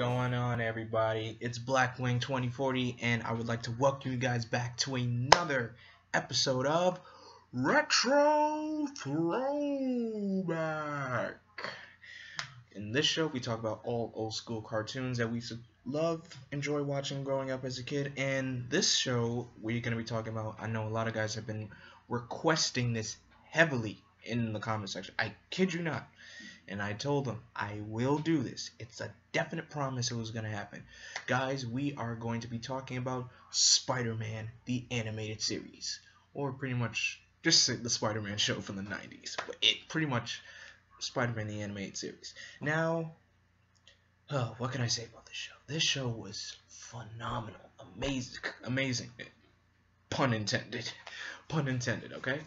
going on, everybody? It's Blackwing 2040, and I would like to welcome you guys back to another episode of Retro Throwback. In this show, we talk about all old school cartoons that we love, enjoy watching growing up as a kid. And this show, we're going to be talking about, I know a lot of guys have been requesting this heavily in the comment section. I kid you not. And I told them, I will do this. It's a definite promise it was going to happen. Guys, we are going to be talking about Spider-Man, the animated series. Or pretty much, just the Spider-Man show from the 90s. But pretty much, Spider-Man, the animated series. Now, what can I say about this show? This show was phenomenal. Amazing. Pun intended. Pun intended, okay?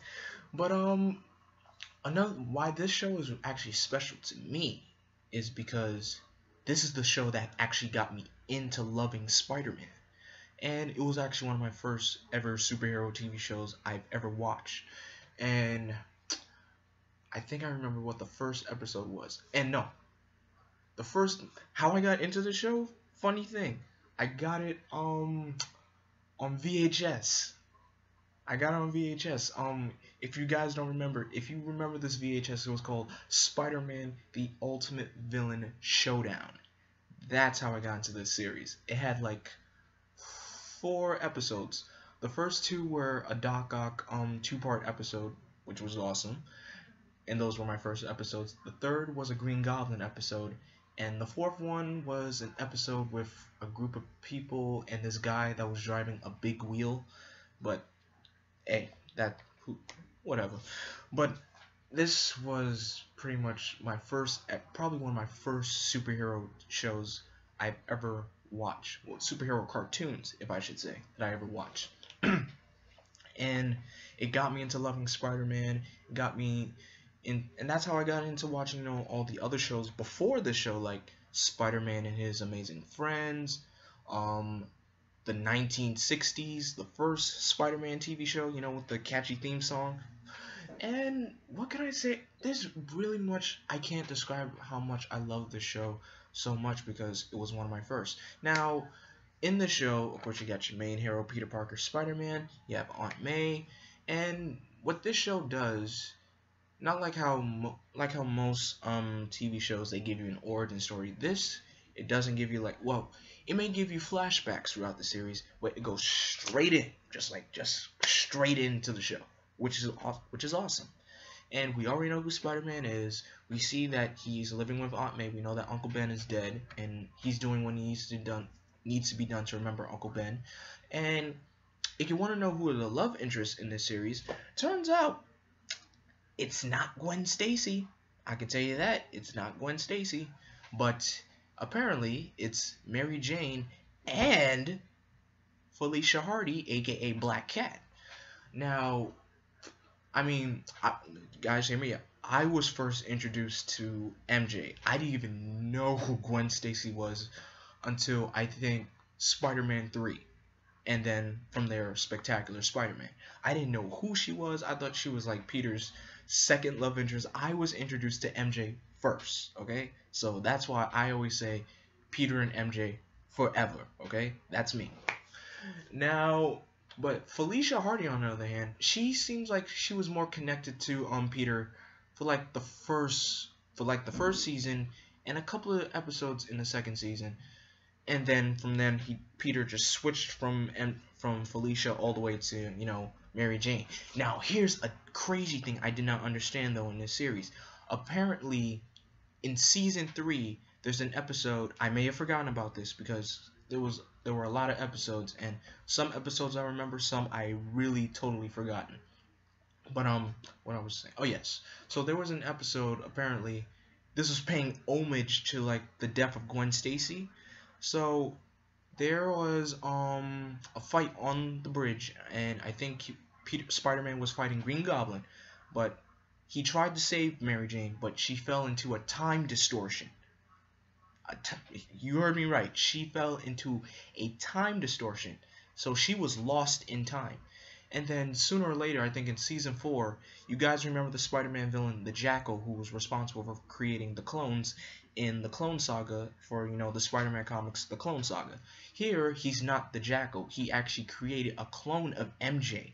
But, why this show is actually special to me is because this is the show that actually got me into loving Spider-Man. And it was actually one of my first ever superhero TV shows I've ever watched. And I think I remember what the first episode was. And no, how I got into the show, funny thing, I got it on VHS. If you guys don't remember, if you remember this VHS, it was called Spider-Man, the Ultimate Villain Showdown. That's how I got into this series. It had like 4 episodes. The first 2 were a Doc Ock 2-part episode, which was awesome. And those were my first episodes. The third was a Green Goblin episode. And the 4th one was an episode with a group of people and this guy that was driving a big wheel. But hey, whatever. But this was pretty much probably one of my first superhero shows I've ever watched. Well, superhero cartoons, if I should say, that I ever watched. And it got me into loving Spider-Man. And that's how I got into watching, all the other shows before this show, like Spider-Man and His Amazing Friends, the 1960s, the first Spider-Man TV show, with the catchy theme song. And what can I say? There's really much, I can't describe how much I love this show so much because it was one of my first. Now, in the show, of course, you got your main hero, Peter Parker, Spider-Man. You have Aunt May. And what this show does, not like how most TV shows, they give you an origin story. It doesn't give you it may give you flashbacks throughout the series, but it goes straight in, just straight into the show, which is awesome. And we already know who Spider-Man is. We see that he's living with Aunt May. We know that Uncle Ben is dead, and he's doing what needs to be done to remember Uncle Ben. And if you want to know who are the love interests in this series, turns out it's not Gwen Stacy. I can tell you that it's not Gwen Stacy, but apparently, it's Mary Jane and Felicia Hardy, aka Black Cat. Now, guys, hear me out. I was first introduced to MJ. I didn't even know who Gwen Stacy was until, I think, Spider-Man 3. And then, from there, Spectacular Spider-Man. I didn't know who she was. I thought she was like Peter's second love interest. I was introduced to MJ first, okay? So that's why I always say Peter and MJ forever, okay? That's me. Now, but Felicia Hardy, on the other hand, she seems like she was more connected to Peter for the first season and a couple of episodes in the second season. And then from then Peter just switched from Felicia all the way to, Mary Jane. Now, here's a crazy thing I did not understand though in this series. Apparently, in season 3, there's an episode, I may have forgotten about this because there were a lot of episodes, and some episodes I remember, some I really totally forgotten. But what I was saying, oh yes, so there was an episode, apparently this was paying homage to the death of Gwen Stacy. So there was a fight on the bridge, and I think Spider-Man was fighting Green Goblin, but he tried to save Mary Jane, but she fell into a time distortion. You heard me right. She fell into a time distortion. So she was lost in time. And then sooner or later, I think in season 4, you guys remember the Spider-Man villain, the Jackal, who was responsible for creating the clones in the Clone Saga for, the Spider-Man comics, the Clone Saga. Here, he's not the Jackal. He actually created a clone of MJ.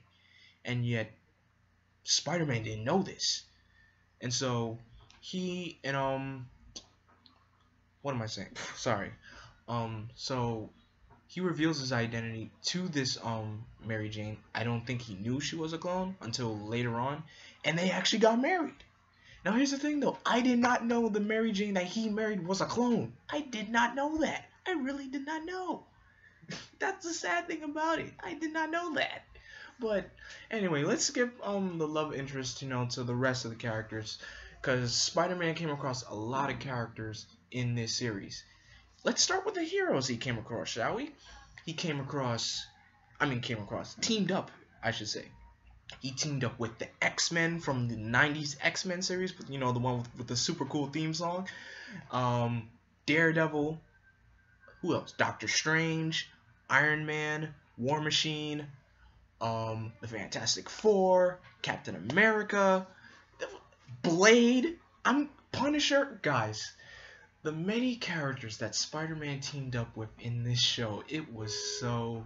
And yet, Spider-Man didn't know this. And so, he, and, what am I saying? Sorry. So he reveals his identity to this Mary Jane. I don't think he knew she was a clone until later on, and they actually got married. Now here's the thing though, I did not know the Mary Jane that he married was a clone. I did not know that. I really did not know. That's the sad thing about it. I did not know that. But anyway, let's skip the love interest, to the rest of the characters, because Spider-Man came across a lot of characters in this series. Let's start with the heroes he came across, shall we? He teamed up, I should say. He teamed up with the X-Men from the 90s X-Men series, the one with the super cool theme song. Daredevil, who else? Doctor Strange, Iron Man, War Machine, the Fantastic Four, Captain America, Blade, Punisher, guys. The many characters that Spider-Man teamed up with in this show, it was so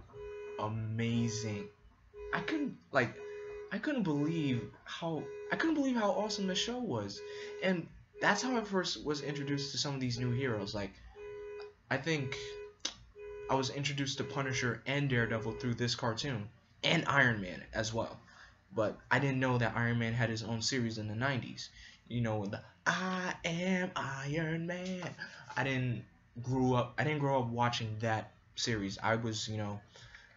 amazing. I couldn't believe how awesome the show was. And that's how I first was introduced to some of these new heroes. Like, I think I was introduced to Punisher and Daredevil through this cartoon, and Iron Man as well. But I didn't know that Iron Man had his own series in the 90s. The I am Iron Man. I didn't grow up watching that series. I was,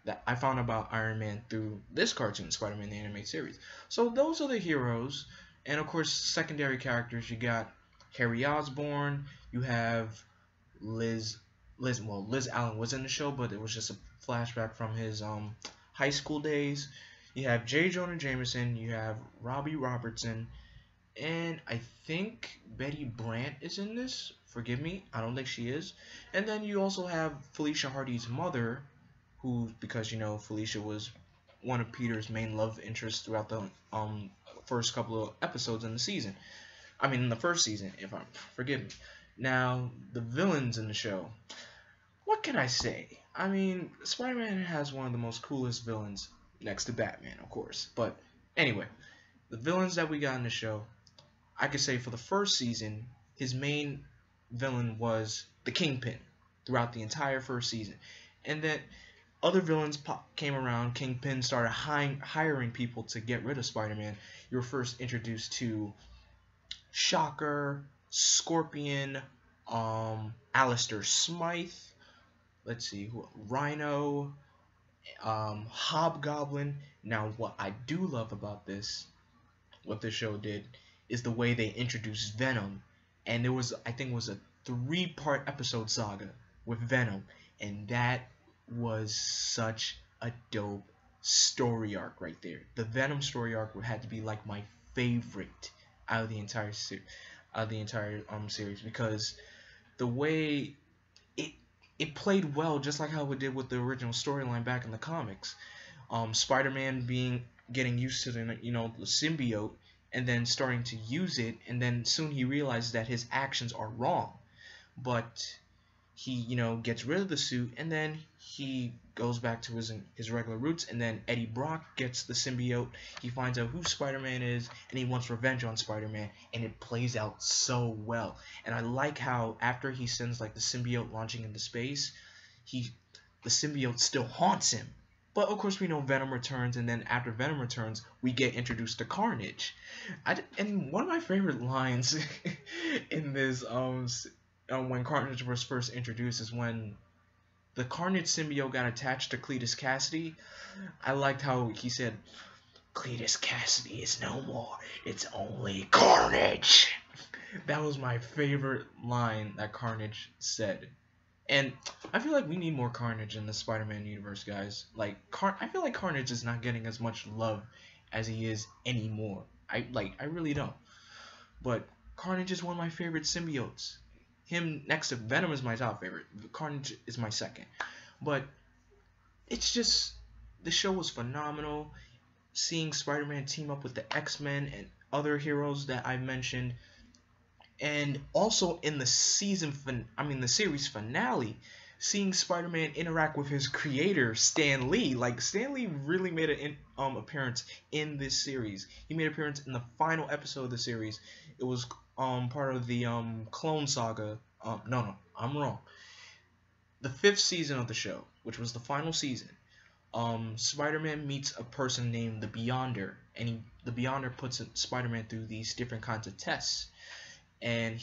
that I found about Iron Man through this cartoon, Spider-Man the Animated Series. So those are the heroes, and of course secondary characters. You got Harry Osborn. You have Liz Allen was in the show, but it was just a flashback from his high school days. You have J. Jonah Jameson. You have Robbie Robertson. And I think Betty Brant is in this. Forgive me, I don't think she is. And then you also have Felicia Hardy's mother, who, because Felicia was one of Peter's main love interests throughout the first couple of episodes in the season. In the first season, forgive me. Now, the villains in the show. What can I say? Spider-Man has one of the most coolest villains, next to Batman, of course. But anyway, the villains that we got in the show, I could say for the first season, his main villain was the Kingpin throughout the entire first season. And then other villains came around. Kingpin started hiring people to get rid of Spider-Man. You were first introduced to Shocker, Scorpion, Alistair Smythe, Rhino, Hobgoblin. Now, what I do love about what this show did, is the way they introduced Venom. And I think it was a 3-part episode saga with Venom, and that was such a dope story arc right there. The Venom story arc had to be like my favorite out of the entire series, because the way it played well, just like how it did with the original storyline back in the comics. Spider-Man getting used to the symbiote, and then starting to use it, and then soon he realizes that his actions are wrong, but he gets rid of the suit, and then he goes back to his regular roots. And then Eddie Brock gets the symbiote. He finds out who Spider-Man is, and he wants revenge on Spider-Man, and it plays out so well. And I like how after he sends the symbiote launching into space, the symbiote still haunts him. But of course we know Venom returns, and then after Venom returns, we get introduced to Carnage. And one of my favorite lines in this when Carnage was first introduced is when the Carnage symbiote got attached to Cletus Cassidy. I liked how he said, "Cletus Cassidy is no more. It's only Carnage." That was my favorite line that Carnage said. And I feel like we need more Carnage in the Spider-Man universe, guys. I feel like Carnage is not getting as much love as he is anymore. I really don't. But Carnage is one of my favorite symbiotes. Him next to Venom is my top favorite. Carnage is my second. But it's just, the show was phenomenal. seeing Spider-Man team up with the X-Men and other heroes that I mentioned, and also in the the series finale, seeing Spider-Man interact with his creator Stan Lee. Like, Stan Lee really made an appearance in this series. He made an appearance in the final episode of the series. It was part of the Clone Saga. No, I'm wrong. The 5th season of the show, which was the final season. Spider-Man meets a person named the Beyonder, and the Beyonder puts Spider-Man through these different kinds of tests. And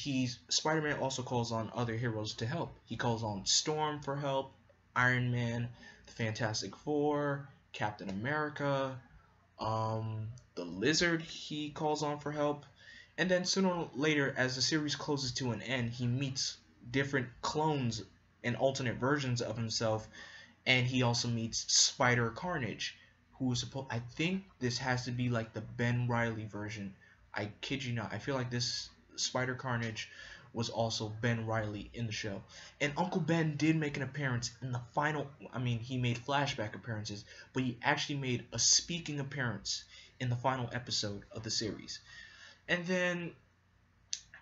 Spider-Man also calls on other heroes to help. He calls on Storm for help, Iron Man, the Fantastic Four, Captain America, the Lizard he calls on for help. And then sooner or later, as the series closes to an end, he meets different clones and alternate versions of himself, and he also meets Spider Carnage, who is supposed. I think this has to be like the Ben Reilly version. I kid you not. I feel like this Spider Carnage was also Ben Reilly in the show. And Uncle Ben did make an appearance in the final. He made flashback appearances, but he actually made a speaking appearance in the final episode of the series. And then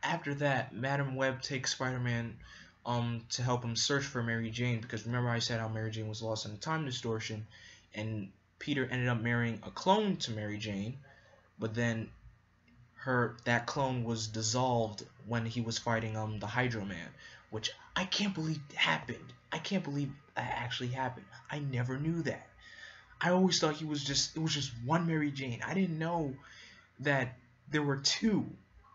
after that, Madam Web takes Spider-Man to help him search for Mary Jane, because remember I said how Mary Jane was lost in a time distortion, and Peter ended up marrying a clone to Mary Jane, but then that clone was dissolved when he was fighting the Hydro Man, which I can't believe happened. I can't believe that actually happened. I never knew that. I always thought it was just one Mary Jane. I didn't know that there were two.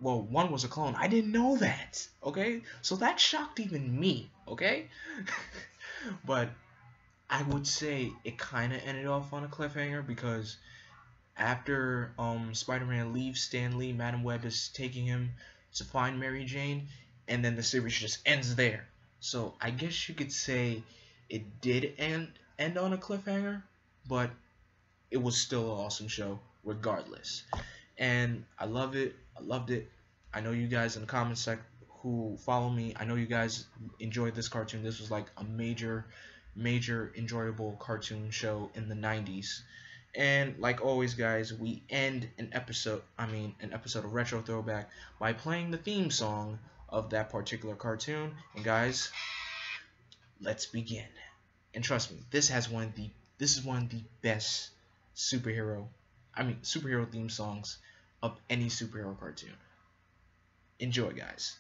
Well, one was a clone. I didn't know that. Okay? So that shocked even me. Okay? But I would say it kind of ended off on a cliffhanger, because after Spider-Man leaves Stan Lee, Madam Web is taking him to find Mary Jane, and then the series just ends there. So I guess you could say it did end on a cliffhanger, but it was still an awesome show regardless. And I love it. I loved it. I know you guys in the comments section who follow me, I know you guys enjoyed this cartoon. This was like a major enjoyable cartoon show in the 90s. And like always, guys, we end an episode of Retro Throwback by playing the theme song of that particular cartoon. And guys, let's begin. And trust me, this is one of the best superhero theme songs of any superhero cartoon. Enjoy, guys.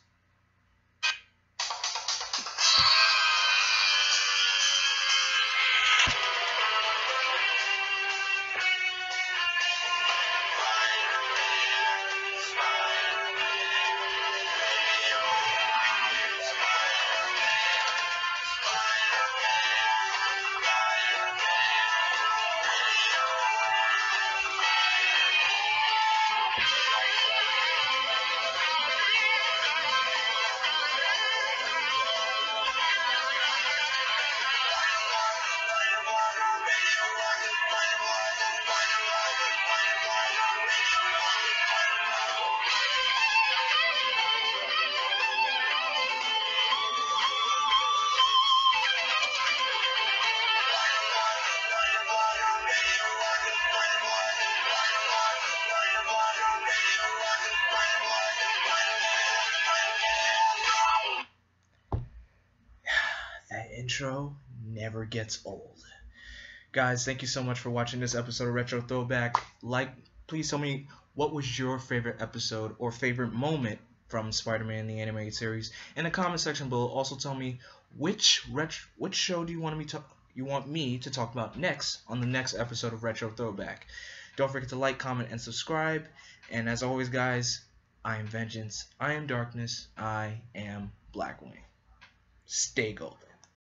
Intro never gets old. Guys, thank you so much for watching this episode of Retro Throwback. Please tell me, what was your favorite episode or favorite moment from Spider-Man the animated series in the comment section below. Also tell me which show do you want me to talk about next on the next episode of Retro Throwback. Don't forget to like, comment, and subscribe. And as always, guys, I am Vengeance, I am Darkness, I am Blackwing. Stay golden.